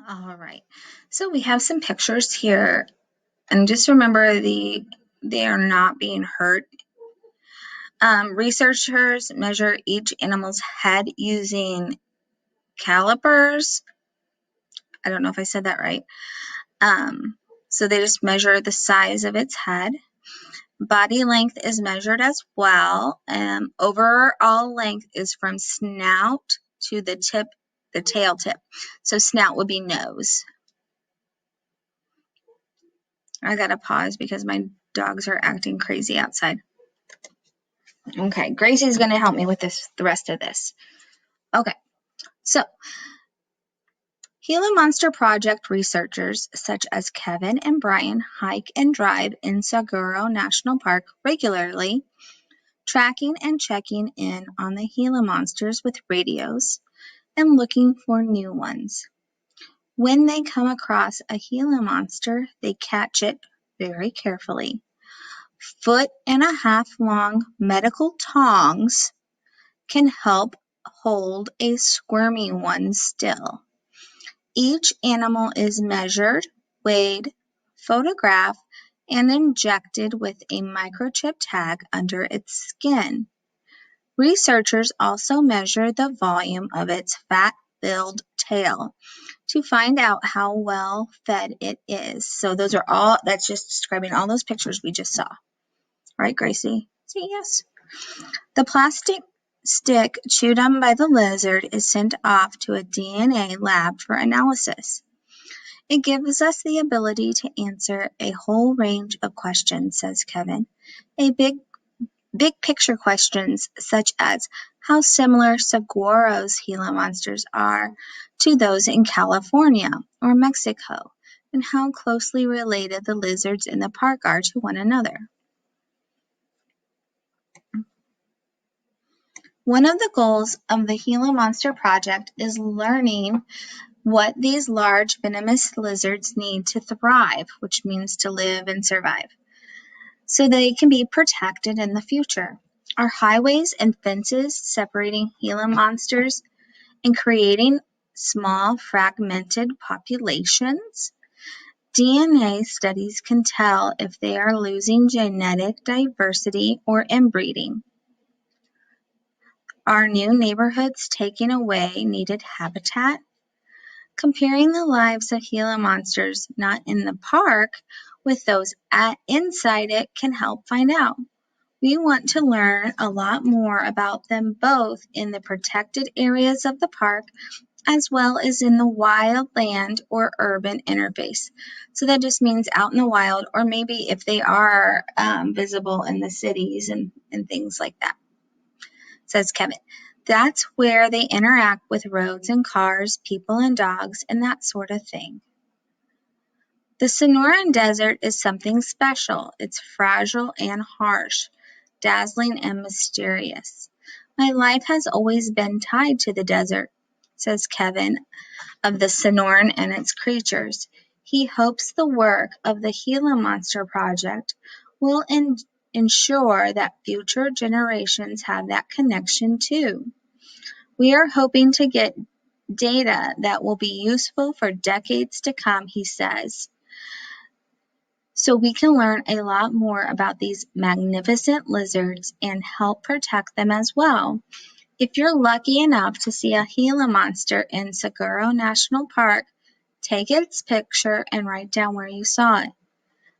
All right. So we have some pictures here, and just remember they are not being hurt. Researchers measure each animal's head using calipers. I don't know if I said that right. So they just measure the size of its head. Body length is measured as well. Overall length is from snout to the tail tip. So snout would be nose. I gotta pause because my dogs are acting crazy outside. Okay, Gracie's gonna help me with the rest of this. Okay, so Gila Monster Project researchers such as Kevin and Brian hike and drive in Saguaro National Park regularly, tracking and checking in on the Gila monsters with radios and looking for new ones. When they come across a Gila monster, they catch it very carefully. 1.5-foot long medical tongs can help hold a squirmy one still. Each animal is measured, weighed, photographed, and injected with a microchip tag under its skin. Researchers also measure the volume of its fat-filled tail to find out how well fed it is. So that's just describing all those pictures we just saw. Right, Gracie? Say yes. The plastic stick chewed on by the lizard is sent off to a DNA lab for analysis. It gives us the ability to answer a whole range of questions, says Kevin. Big picture questions such as how similar Saguaro's Gila monsters are to those in California or Mexico, and how closely related the lizards in the park are to one another. One of the goals of the Gila Monster Project is learning what these large venomous lizards need to thrive, which means to live and survive, so they can be protected in the future. Are highways and fences separating Gila monsters and creating small fragmented populations? DNA studies can tell if they are losing genetic diversity or inbreeding. Are new neighborhoods taking away needed habitat? Comparing the lives of Gila monsters not in the park with those inside it can help find out. We want to learn a lot more about them both in the protected areas of the park as well as in the wild land or urban interface. So that just means out in the wild, or maybe if they are visible in the cities and things like that, says Kevin. That's where they interact with roads and cars, people and dogs, and that sort of thing. The Sonoran Desert is something special. It's fragile and harsh, dazzling and mysterious. My life has always been tied to the desert, says Kevin of the Sonoran and its creatures. He hopes the work of the Gila Monster Project will ensure that future generations have that connection too. We are hoping to get data that will be useful for decades to come, he says, so we can learn a lot more about these magnificent lizards and help protect them as well. If you're lucky enough to see a Gila monster in Saguaro National Park, take its picture and write down where you saw it.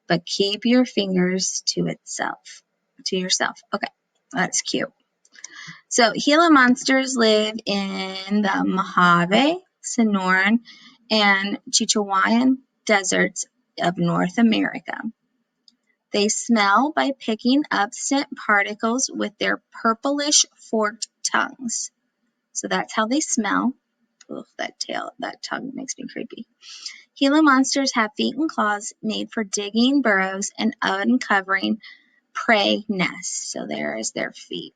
But keep your fingers to yourself. Okay, that's cute. So Gila monsters live in the Mojave, Sonoran, and Chihuahuan deserts of North America. They smell by picking up scent particles with their purplish forked tongues. So that's how they smell. Ugh, that tongue makes me creepy. Gila monsters have feet and claws made for digging burrows and uncovering prey nests. So there is their feet.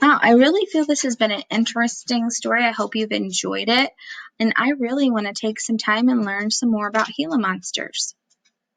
Wow, I really feel this has been an interesting story. I hope you've enjoyed it. And I really want to take some time and learn some more about Gila monsters.